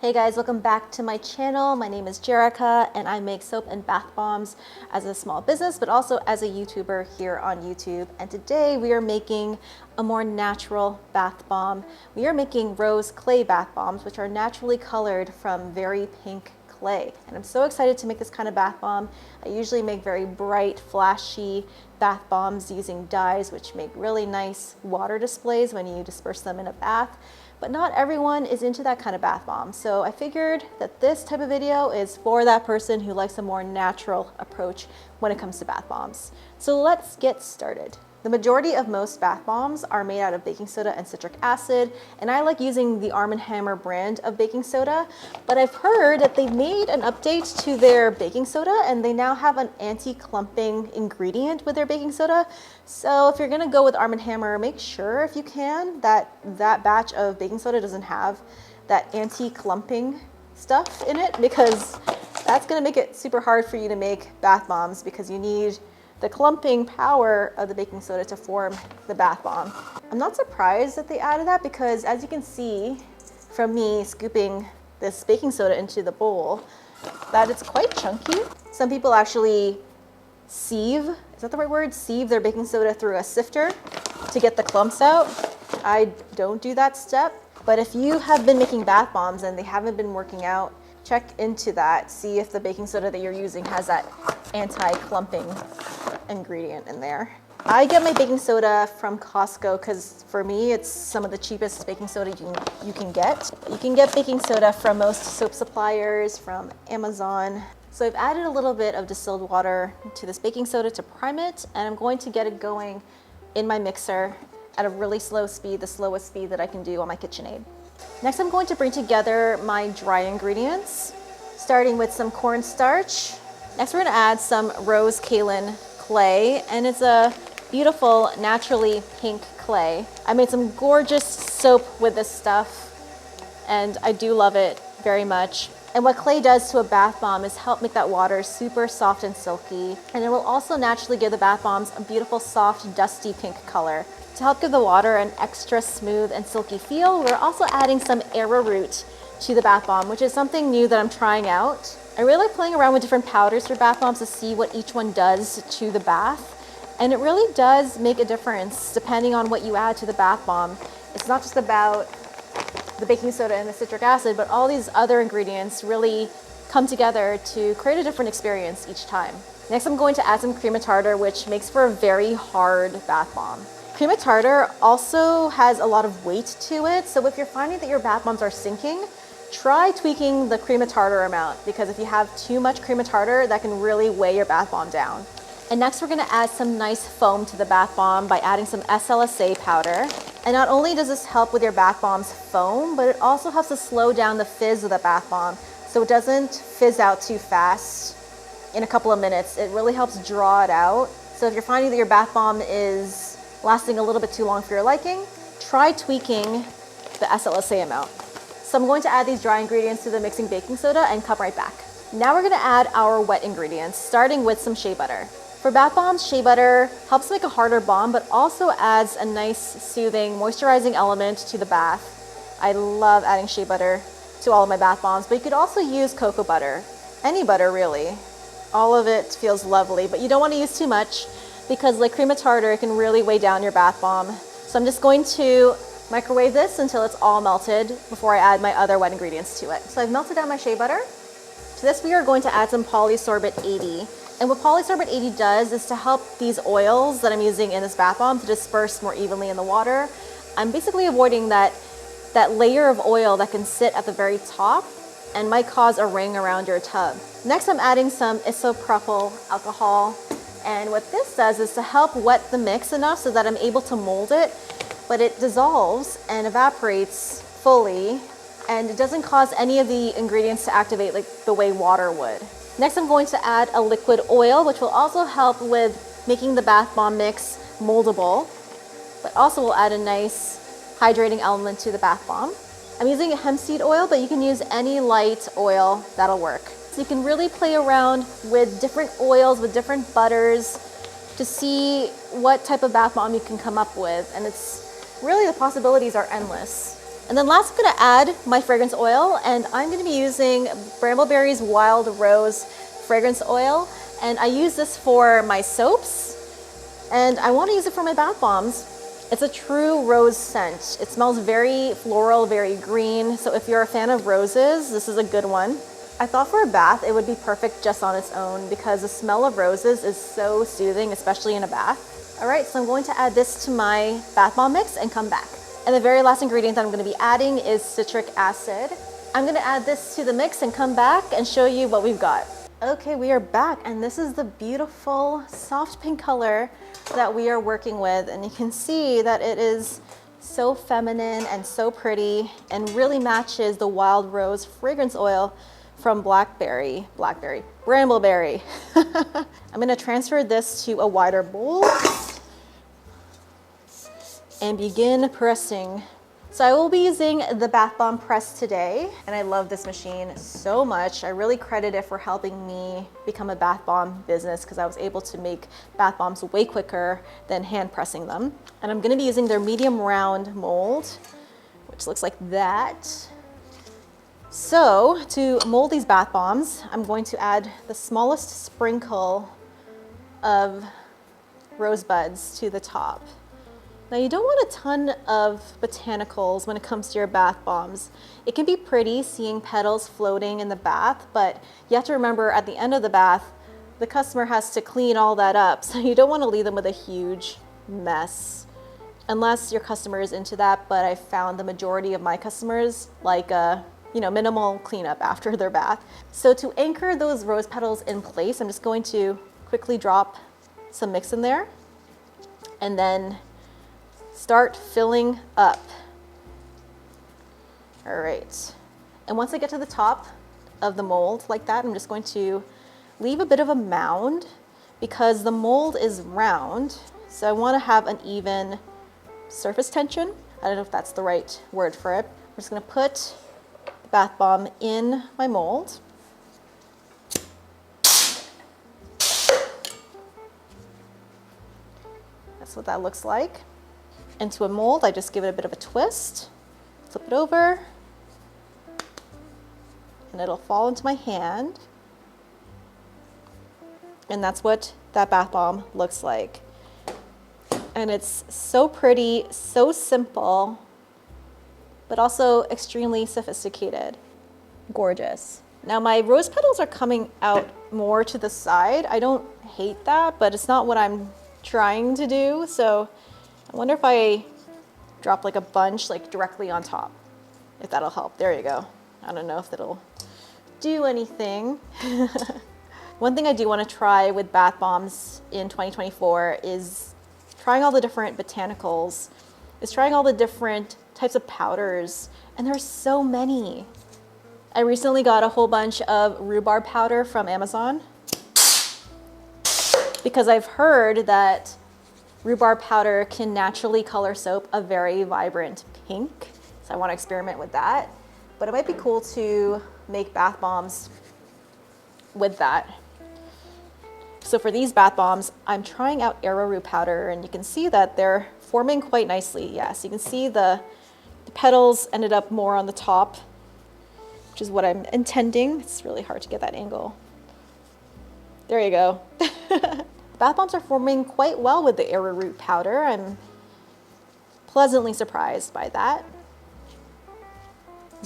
Hey guys, welcome back to my channel. My name is Jerica and I make soap and bath bombs as a small business, but also as a YouTuber here on YouTube. And today we are making a more natural bath bomb. We are making rose clay bath bombs, which are naturally colored from very pink clay. And I'm so excited to make this kind of bath bomb. I usually make very bright, flashy bath bombs using dyes, which make really nice water displays when you disperse them in a bath. But not everyone is into that kind of bath bomb. So I figured that this type of video is for that person who likes a more natural approach when it comes to bath bombs. So let's get started. The majority of most bath bombs are made out of baking soda and citric acid, and I like using the Arm & Hammer brand of baking soda, but I've heard that they've made an update to their baking soda and they now have an anti-clumping ingredient with their baking soda. So if you're gonna go with Arm & Hammer, make sure if you can that that batch of baking soda doesn't have that anti-clumping stuff in it, because that's gonna make it super hard for you to make bath bombs because you need the clumping power of the baking soda to form the bath bomb. I'm not surprised that they added that because, as you can see from me scooping this baking soda into the bowl, that it's quite chunky. Some people actually sieve, is that the right word? Sieve their baking soda through a sifter to get the clumps out. I don't do that step, but if you have been making bath bombs and they haven't been working out, check into that. See if the baking soda that you're using has that anti-clumping ingredient in there. I get my baking soda from Costco because for me it's some of the cheapest baking soda you can get. You can get baking soda from most soap suppliers, from Amazon. So I've added a little bit of distilled water to this baking soda to prime it, and I'm going to get it going in my mixer at a really slow speed, the slowest speed that I can do on my KitchenAid. Next, I'm going to bring together my dry ingredients, starting with some cornstarch. Next, we're going to add some rose kaolin clay, and it's a beautiful, naturally pink clay. I made some gorgeous soap with this stuff, and I do love it very much. And what clay does to a bath bomb is help make that water super soft and silky, and it will also naturally give the bath bombs a beautiful, soft, dusty pink color. To help give the water an extra smooth and silky feel, we're also adding some arrowroot to the bath bomb, which is something new that I'm trying out. I really like playing around with different powders for bath bombs to see what each one does to the bath. And it really does make a difference depending on what you add to the bath bomb. It's not just about the baking soda and the citric acid, but all these other ingredients really come together to create a different experience each time. Next, I'm going to add some cream of tartar, which makes for a very hard bath bomb. Cream of tartar also has a lot of weight to it, so if you're finding that your bath bombs are sinking, try tweaking the cream of tartar amount, because if you have too much cream of tartar, that can really weigh your bath bomb down. And next, we're going to add some nice foam to the bath bomb by adding some SLSA powder. And not only does this help with your bath bomb's foam, but it also helps to slow down the fizz of the bath bomb so it doesn't fizz out too fast in a couple of minutes. It really helps draw it out. So if you're finding that your bath bomb is lasting a little bit too long for your liking, try tweaking the SLSA amount. So I'm going to add these dry ingredients to the mixing baking soda and come right back. Now we're going to add our wet ingredients, starting with some shea butter. For bath bombs, shea butter helps make a harder bomb, but also adds a nice, soothing, moisturizing element to the bath. I love adding shea butter to all of my bath bombs, but you could also use cocoa butter. Any butter, really. All of it feels lovely, but you don't want to use too much because, like cream of tartar, it can really weigh down your bath bomb. So I'm just going to microwave this until it's all melted before I add my other wet ingredients to it. So I've melted down my shea butter. To this, we are going to add some polysorbate 80. And what polysorbate 80 does is to help these oils that I'm using in this bath bomb to disperse more evenly in the water. I'm basically avoiding that layer of oil that can sit at the very top and might cause a ring around your tub. Next, I'm adding some isopropyl alcohol. And what this does is to help wet the mix enough so that I'm able to mold it, but it dissolves and evaporates fully, and it doesn't cause any of the ingredients to activate like the way water would. Next, I'm going to add a liquid oil, which will also help with making the bath bomb mix moldable, but also will add a nice hydrating element to the bath bomb. I'm using a hemp seed oil, but you can use any light oil, that'll work. So you can really play around with different oils, with different butters to see what type of bath bomb you can come up with. And it's really, the possibilities are endless. And then last, I'm gonna add my fragrance oil, and I'm gonna be using Bramble Berry's Wild Rose fragrance oil. And I use this for my soaps, and I wanna use it for my bath bombs. It's a true rose scent. It smells very floral, very green. So if you're a fan of roses, this is a good one. I thought for a bath, it would be perfect just on its own because the smell of roses is so soothing, especially in a bath. All right, so I'm going to add this to my bath bomb mix and come back. And the very last ingredient that I'm gonna be adding is citric acid. I'm gonna add this to the mix and come back and show you what we've got. Okay, we are back, and this is the beautiful soft pink color that we are working with. And you can see that it is so feminine and so pretty and really matches the Wild Rose fragrance oil from Bramble Berry. I'm gonna transfer this to a wider bowl and begin pressing. So I will be using the bath bomb press today, and I love this machine so much. I really credit it for helping me become a bath bomb business because I was able to make bath bombs way quicker than hand pressing them. And I'm gonna be using their medium round mold, which looks like that. So to mold these bath bombs, I'm going to add the smallest sprinkle of rose buds to the top. Now you don't want a ton of botanicals when it comes to your bath bombs. It can be pretty seeing petals floating in the bath, but you have to remember at the end of the bath, the customer has to clean all that up. So you don't want to leave them with a huge mess, unless your customer is into that. But I found the majority of my customers like minimal cleanup after their bath. So to anchor those rose petals in place, I'm just going to quickly drop some mix in there and then start filling up. All right. And once I get to the top of the mold like that, I'm just going to leave a bit of a mound because the mold is round. So I want to have an even surface tension. I don't know if that's the right word for it. I'm just going to put the bath bomb in my mold. That's what that looks like. Into a mold, I just give it a bit of a twist, flip it over, and it'll fall into my hand. And that's what that bath bomb looks like. And it's so pretty, so simple, but also extremely sophisticated. Gorgeous. Now my rose petals are coming out more to the side. I don't hate that, but it's not what I'm trying to do. So I wonder if I drop like a bunch like directly on top, if that'll help. There you go. I don't know if that'll do anything. One thing I do want to try with bath bombs in 2024 is trying all the different botanicals, is trying all the different types of powders, and there's so many. I recently got a whole bunch of rhubarb powder from Amazon because I've heard that rhubarb powder can naturally color soap a very vibrant pink. So I want to experiment with that. But it might be cool to make bath bombs with that. So for these bath bombs, I'm trying out arrowroot powder, and you can see that they're forming quite nicely. Yes, you can see the petals ended up more on the top, which is what I'm intending. It's really hard to get that angle. There you go. Bath bombs are forming quite well with the arrowroot powder. I'm pleasantly surprised by that.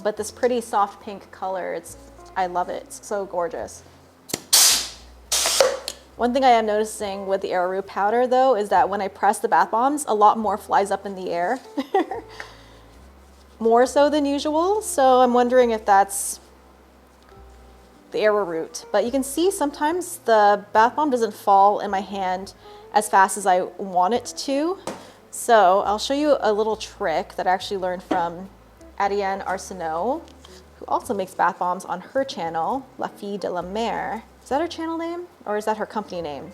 But this pretty soft pink color, I love it. It's so gorgeous. One thing I am noticing with the arrowroot powder though is that when I press the bath bombs, a lot more flies up in the air. More so than usual. So I'm wondering if that's the arrowroot. But you can see sometimes the bath bomb doesn't fall in my hand as fast as I want it to. So I'll show you a little trick that I actually learned from Adiane Arsenault, who also makes bath bombs on her channel, La Fille de la Mer. Is that her channel name or is that her company name?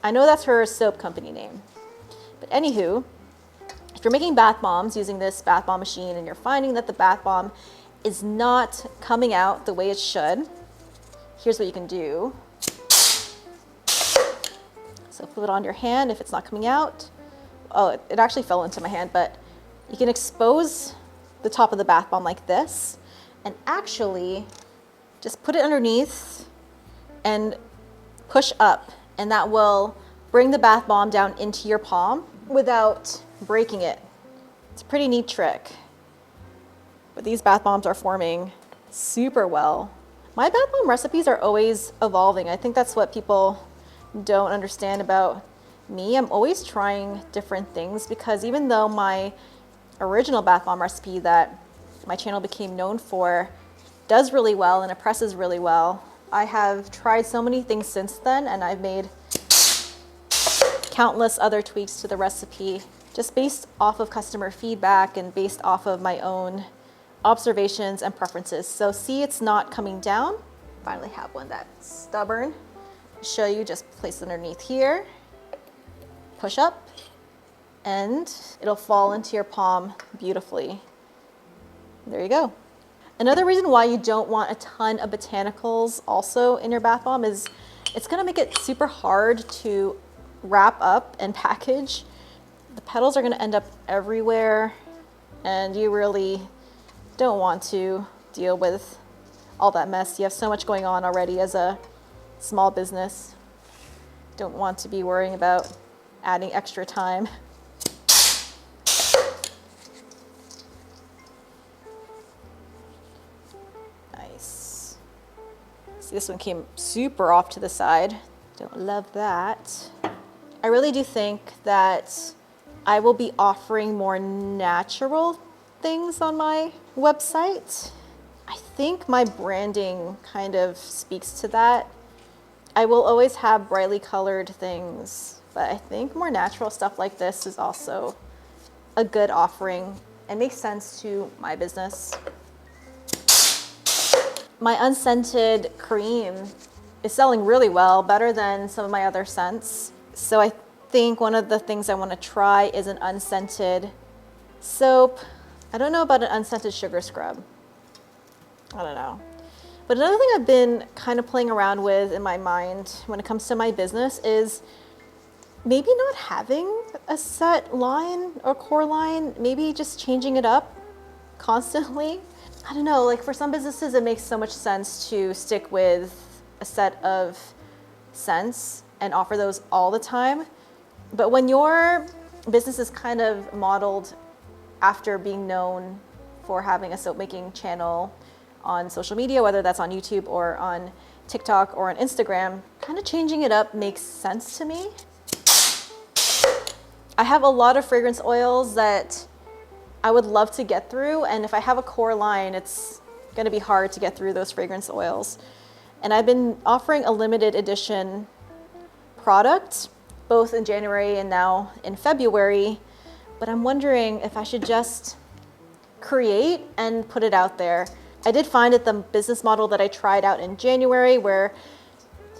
I know that's her soap company name. But anywho, if you're making bath bombs using this bath bomb machine and you're finding that the bath bomb is not coming out the way it should, here's what you can do. So flip it on your hand if it's not coming out. Oh, it actually fell into my hand, but you can expose the top of the bath bomb like this, and actually just put it underneath and push up, and that will bring the bath bomb down into your palm without breaking it. It's a pretty neat trick. But these bath bombs are forming super well. My bath bomb recipes are always evolving. I think that's what people don't understand about me. I'm always trying different things, because even though my original bath bomb recipe that my channel became known for does really well and it presses really well, I have tried so many things since then, and I've made countless other tweaks to the recipe just based off of customer feedback and based off of my own observations and preferences. So see, it's not coming down. Finally have one that's stubborn. Show you, just place it underneath here, push up, and it'll fall into your palm beautifully. There you go. Another reason why you don't want a ton of botanicals also in your bath bomb is it's gonna make it super hard to wrap up and package. The petals are gonna end up everywhere, and you really don't want to deal with all that mess. You have so much going on already as a small business. Don't want to be worrying about adding extra time. Nice. See, this one came super off to the side. Don't love that. I really do think that I will be offering more natural things on my website. I think my branding kind of speaks to that. I will always have brightly colored things, but I think more natural stuff like this is also a good offering and makes sense to my business. My unscented cream is selling really well, better than some of my other scents. So I think one of the things I want to try is an unscented soap. I don't know about an unscented sugar scrub. I don't know. But another thing I've been kind of playing around with in my mind when it comes to my business is maybe not having a set line or core line, maybe just changing it up constantly. I don't know, like for some businesses it makes so much sense to stick with a set of scents and offer those all the time. But when your business is kind of modeled after being known for having a soap making channel on social media, whether that's on YouTube or on TikTok or on Instagram, kind of changing it up makes sense to me. I have a lot of fragrance oils that I would love to get through, and if I have a core line, it's gonna be hard to get through those fragrance oils. And I've been offering a limited edition product, both in January and now in February, but I'm wondering if I should just create and put it out there. I did find that the business model that I tried out in January, where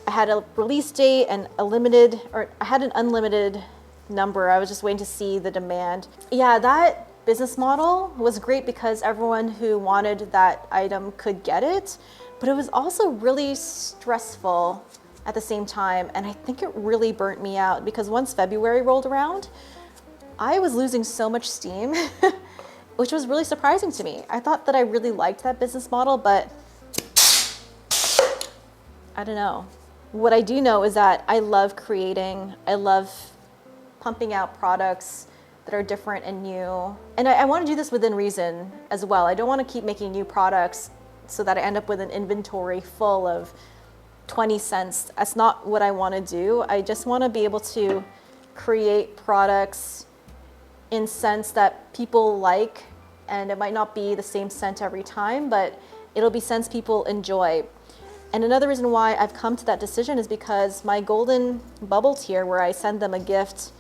I had a release date and I had an unlimited number. I was just waiting to see the demand. Yeah, that business model was great because everyone who wanted that item could get it, but it was also really stressful at the same time. And I think it really burnt me out because once February rolled around, I was losing so much steam, which was really surprising to me. I thought that I really liked that business model, but I don't know. What I do know is that I love creating, I love pumping out products that are different and new. And I want to do this within reason as well. I don't want to keep making new products so that I end up with an inventory full of 20 cents. That's not what I want to do. I just want to be able to create products in scents that people like, and it might not be the same scent every time, but it'll be scents people enjoy. And another reason why I've come to that decision is because my golden bubble tier, where I send them a gift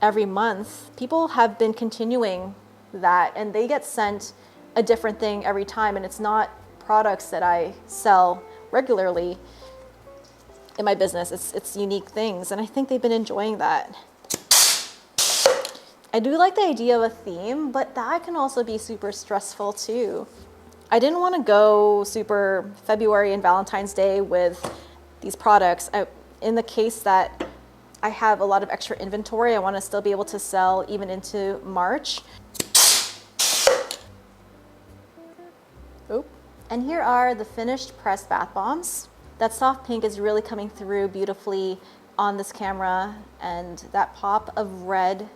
every month, people have been continuing that, and they get sent a different thing every time, and it's not products that I sell regularly in my business. It's unique things, and I think they've been enjoying that. I do like the idea of a theme, but that can also be super stressful too. I didn't want to go super February and Valentine's Day with these products. In the case that I have a lot of extra inventory, I want to still be able to sell even into March. And here are the finished pressed bath bombs. That soft pink is really coming through beautifully on this camera, and that pop of red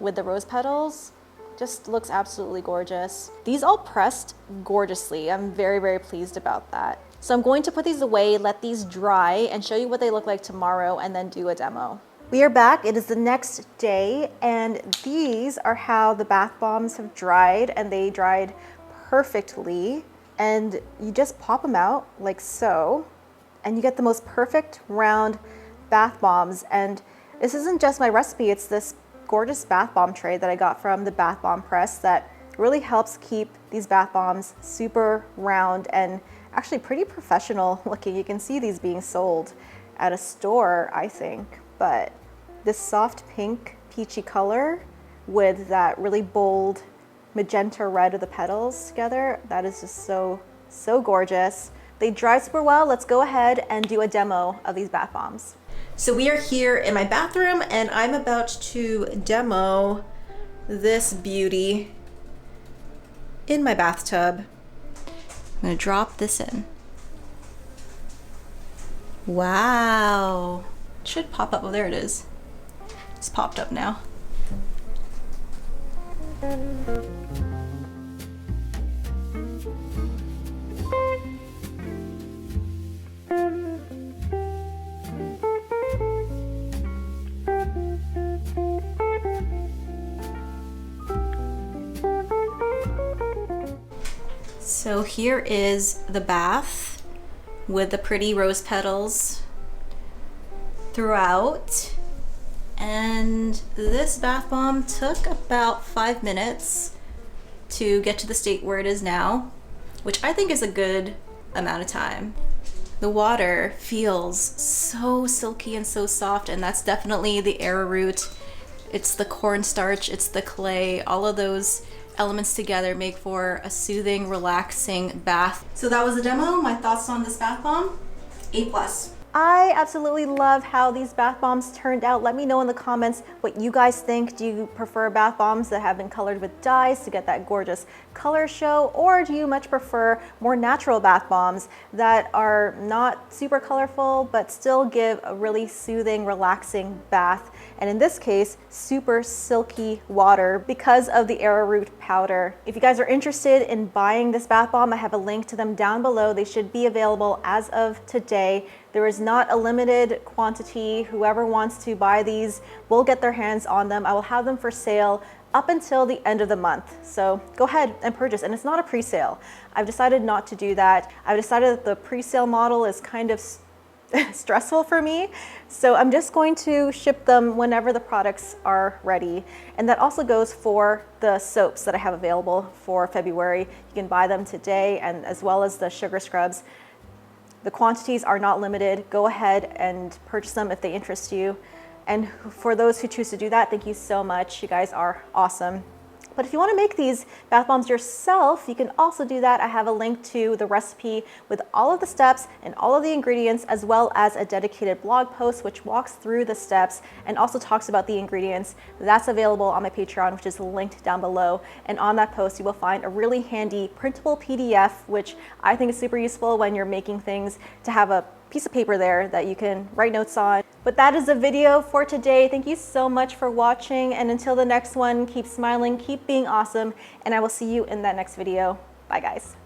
with the rose petals just looks absolutely gorgeous. These all pressed gorgeously. I'm very, very pleased about that. So I'm going to put these away, let these dry, and show you what they look like tomorrow, and then do a demo. We are back. It is the next day, and these are how the bath bombs have dried, and they dried perfectly. And you just pop them out like so, and you get the most perfect round bath bombs. And this isn't just my recipe, it's this gorgeous bath bomb tray that I got from the Bath Bomb Press that really helps keep these bath bombs super round and actually pretty professional looking. You can see these being sold at a store, I think. But this soft pink peachy color with that really bold magenta red of the petals together, that is just so gorgeous. They dry super well. Let's go ahead and do a demo of these bath bombs. So we are here in my bathroom, and I'm about to demo this beauty in my bathtub. I'm gonna drop this in. Wow. It should pop up. Oh, there it is. It's popped up now. So here is the bath with the pretty rose petals throughout. And this bath bomb took about 5 minutes to get to the state where it is now, which I think is a good amount of time. The water feels so silky and so soft, and that's definitely the arrowroot. It's the cornstarch, it's the clay, all of those elements together make for a soothing, relaxing bath. So that was the demo. My thoughts on this bath bomb, A+. I absolutely love how these bath bombs turned out. Let me know in the comments what you guys think. Do you prefer bath bombs that have been colored with dyes to get that gorgeous color show, or do you much prefer more natural bath bombs that are not super colorful but still give a really soothing, relaxing bath? And in this case, super silky water because of the arrowroot powder. If you guys are interested in buying this bath bomb, I have a link to them down below. They should be available as of today. There is not a limited quantity. Whoever wants to buy these will get their hands on them. I will have them for sale up until the end of the month. So go ahead and purchase. And it's not a pre-sale. I've decided not to do that. I've decided that the pre-sale model is kind of stressful for me. So I'm just going to ship them whenever the products are ready. And that also goes for the soaps that I have available for February. You can buy them today, and as well as the sugar scrubs. The quantities are not limited. Go ahead and purchase them if they interest you. And for those who choose to do that, thank you so much. You guys are awesome. But if you want to make these bath bombs yourself, you can also do that. I have a link to the recipe with all of the steps and all of the ingredients, as well as a dedicated blog post which walks through the steps and also talks about the ingredients. That's available on my Patreon, which is linked down below. And on that post, you will find a really handy printable PDF, which I think is super useful when you're making things, to have a piece of paper there that you can write notes on. But that is the video for today. Thank you so much for watching, and until the next one, keep smiling, keep being awesome, and I will see you in that next video. Bye guys.